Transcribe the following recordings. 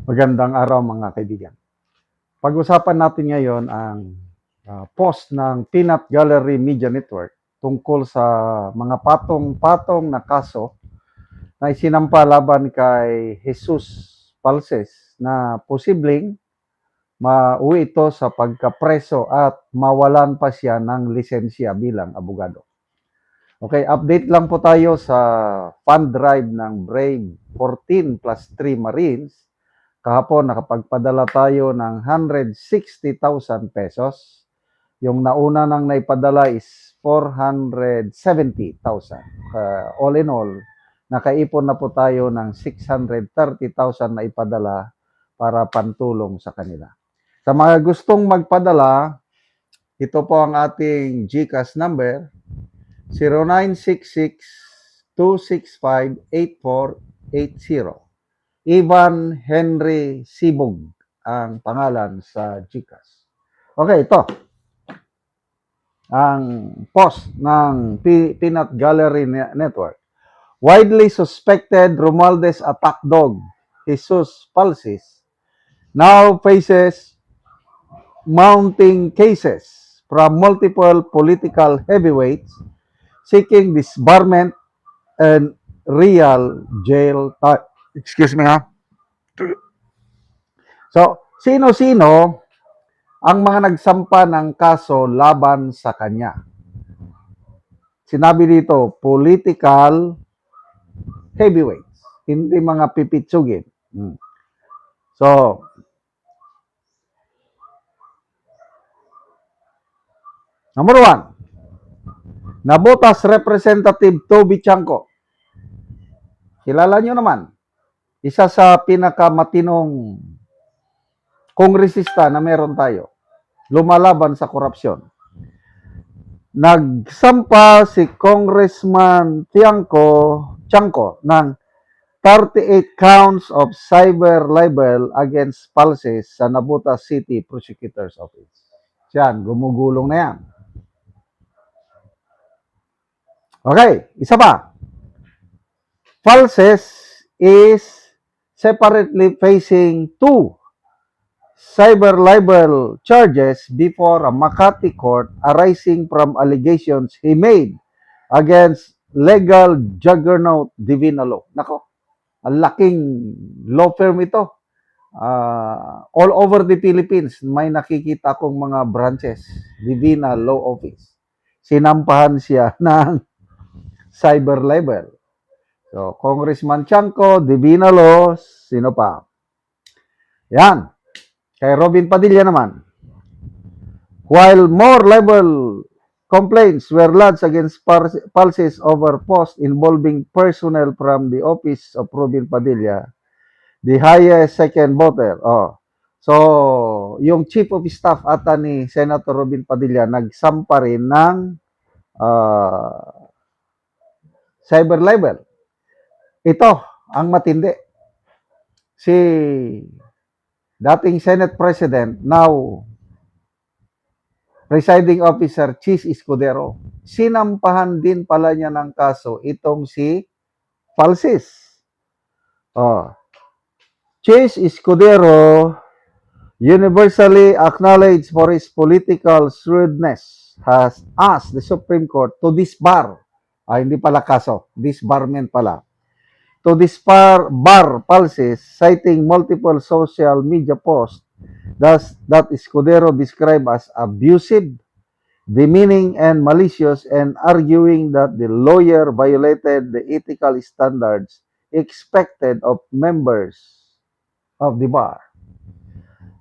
Magandang araw mga kaibigan. Pag-usapan natin ngayon ang post ng Peanut Gallery Media Network tungkol sa mga patong-patong na kaso na isinampa laban kay Jesus Palces na posibleng mauwi ito sa pagkapreso at mawalan pa siya ng lisensya bilang abogado. Okay, update lang po tayo sa fund drive ng Brave 14 plus 3 Marines. Kahapon nakapagpadala tayo ng 160,000 pesos. Yung nauna nang naipadala is 470,000. All in all, nakaipon na po tayo ng 630,000 na ipadala para pantulong sa kanila. Sa mga gustong magpadala, ito po ang ating GCash number, 0966-265-8480. Ivan Henry Sibog ang pangalan sa GCash. Okay, ito. Ang post ng Peanut Gallery Network. Widely suspected Romualdez attack dog, Jesus Palces, now faces mounting cases from multiple political heavyweights seeking disbarment and real jail time. Excuse me ha. So, sino-sino ang mga nagsampa ng kaso laban sa kanya? Sinabi dito, political heavyweights, hindi mga pipitsugin. So, number 1, Nabotas Representative Toby Chanco. Kilala nyo naman, isa sa pinakamatinong kongresista na meron tayo, lumalaban sa korupsyon. Nagsampa si Congressman Chanco ng 38 counts of cyber libel against Palces sa Nabotas City Prosecutor's Office. Yan, gumugulong na yan. Okay, isa pa. Palces is separately facing 2 cyber libel charges before a Makati court arising from allegations he made against legal juggernaut Divina Law. Nako, ang laking law firm ito. All over the Philippines, may nakikita akong mga branches. Divina Law Office. Sinampahan siya ng cyber libel. So, Congressman Chanco, Divina Law, sino pa? Yan. Kay Robin Padilla naman. While more libel complaints were lodged against Palces over posts involving personnel from the office of Robin Padilla, the highest second voter. So, yung chief of staff ata ni Senator Robin Padilla nagsampa rin ng cyber libel. Ito ang matindi. Si dating Senate President, now presiding officer, Chis Escudero, sinampahan din pala niya ng kaso itong si Palces. Chis Escudero, universally acknowledged for his political shrewdness, has asked the Supreme Court to disbar, hindi pala kaso, disbarment pala, to disbar Palces, citing multiple social media posts that Escudero described as abusive, demeaning, and malicious, and arguing that the lawyer violated the ethical standards expected of members of the bar.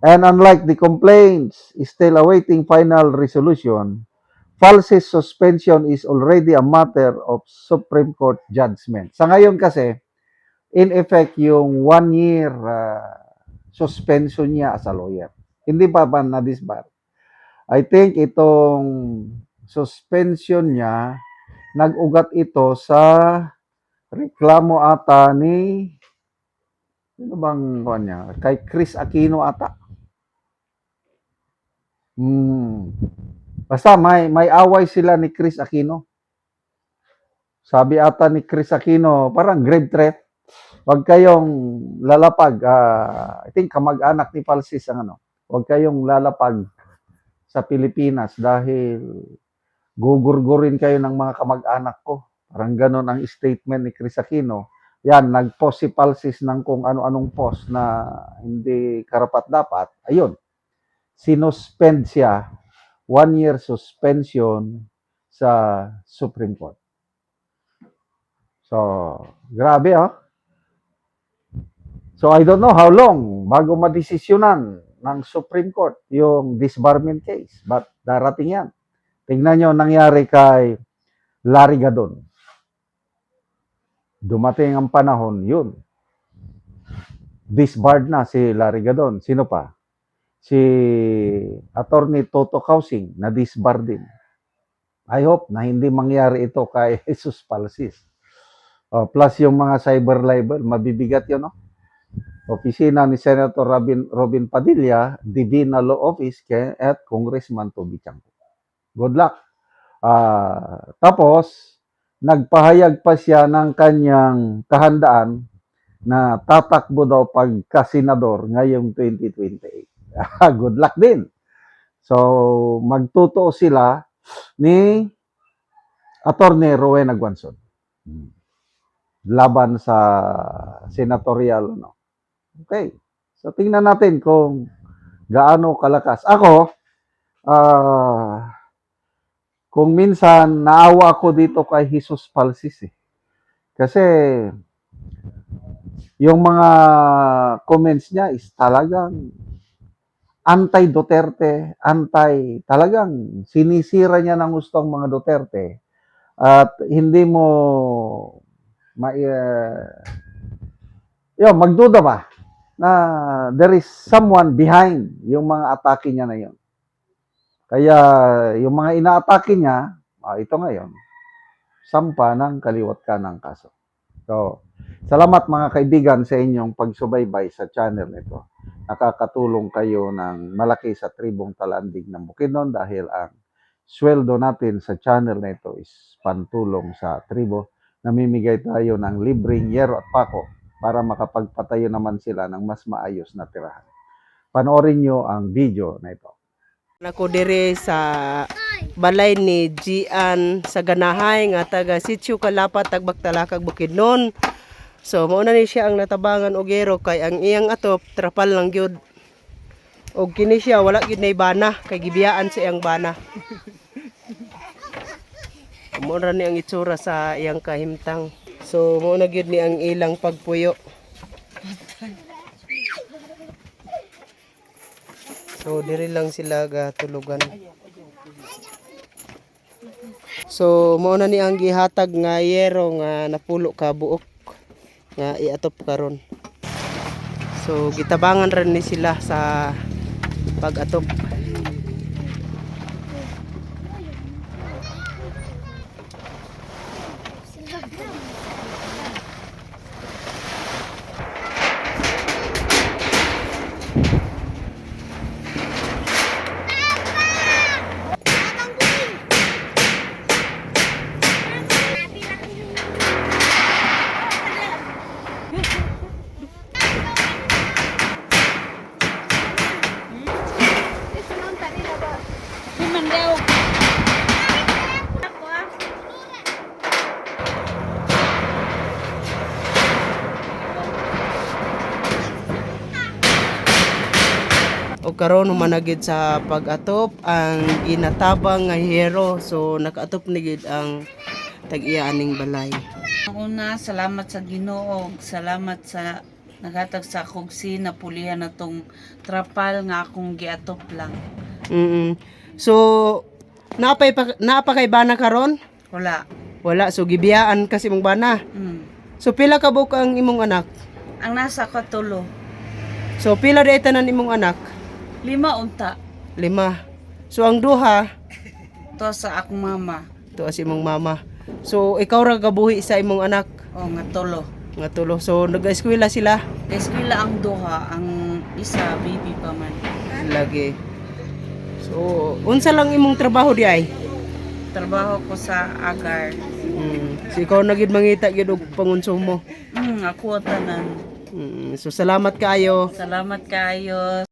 And unlike the complaints still awaiting final resolution, Palces' suspension is already a matter of Supreme Court judgment. Sa ngayon kasi, in effect, yung 1 year suspension niya as a lawyer. Hindi pa ba na-disbar? I think itong suspension niya, nag-ugat ito sa reklamo ata ni, ano bang niya? Kay Chris Aquino ata. Basta may away sila ni Chris Aquino. Sabi ata ni Chris Aquino, parang grave threat. Huwag kayong lalapag, I think kamag-anak ni Palsis ang ano, huwag kayong lalapag sa Pilipinas dahil gugurgurin kayo ng mga kamag-anak ko. Parang ganon ang statement ni Chris Aquino. Yan, nag-post si Palsis ng kung ano-anong post na hindi karapat-dapat. Ayun, sinuspend siya, 1 year suspension sa Supreme Court. So, grabe So, I don't know how long bago madesisyonan ng Supreme Court yung disbarment case. But darating yan. Tingnan nyo nangyari kay Larry Gadon. Dumating ang panahon, yun. Disbarred na si Larry Gadon. Sino pa? Si Attorney Toto Kausing na disbarred din. I hope na hindi mangyari ito kay Jesus Palsis. Plus yung mga cyber libel, mabibigat yun, no? Opisina ni Senator Robin Padilla, Divina Law Office, at Congressman Toby Chanco. Good luck. Tapos, nagpahayag pa siya ng kanyang kahandaan na tatakbo daw pagka-senador ngayong 2028. Good luck din. So, magtutoo sila ni Attorney Rowena Guanzon. Laban sa senatorial, no? Okay. So, tingnan natin kung gaano kalakas. Ako, kung minsan naawa ako dito kay Jesus Palsis Kasi yung mga comments niya is talagang anti-Duterte, talagang sinisira niya ng gusto ang mga Duterte at hindi mo magduda ba na there is someone behind yung mga atake niya na yun. Kaya yung mga inaatake niya, ito ngayon, sampa ng kaliwat ka ng kaso. So, salamat mga kaibigan sa inyong pagsubaybay sa channel nito. Nakakatulong kayo ng malaki sa tribong Talandig ng Bukidnon dahil ang sweldo natin sa channel na ito is pantulong sa tribo. Namimigay tayo ng libreng yero at pako para makapagpatayo naman sila ng mas maayos na tirahan. Panoorin nyo ang video na ito. Ako dire sa balay ni Gian sa Ganahay nga taga Sitio Kalapat Tagbagtalakag Bukidnon. So mao na ni siya ang natabangan og gero kay ang iyang atop trapal lang gyud. Og kini siya wala gyud nay bana kay gibiyaan sa iyang bana. Mao ra ni ang itsura sa iyang kahimtang. So mao na gyud ni ang ilang pagpuyo. So diri lang sila gatulugan. So mao na ni ang gihatag nga yero nga napulo ka buok nga iatop karon. So gitabangan rin ni sila sa pag-atop. O karon humanagid sa pag-atop ang ginatabang nga hero. So nakaatop ni gid ang tag-iya aning balay. Una, salamat sa Ginoo, salamat sa naghatag sa kugsi na pulihan na tong trapal nga akong giatop lang. So naapay kay bana karon? Wala. Wala, so gibiyaan kasi mong bana. So pila ka buok ang imong anak? Ang nasa katulo, So pila day tanan imong anak? 5 unta. 5. So ang duha To sa akong mama. to as imong mama. So ikaw ra gabuhi sa imong anak O nga tulo. nga tulo. So nag-eskwela sila Eskwela ang duha, ang isa baby pa man. lagi. So unsa lang imong trabaho di ay? Trabaho ko sa agar. So ikaw na gid mangita gid og pangonsumo. Ako tanan. So salamat kayo. Salamat kayo.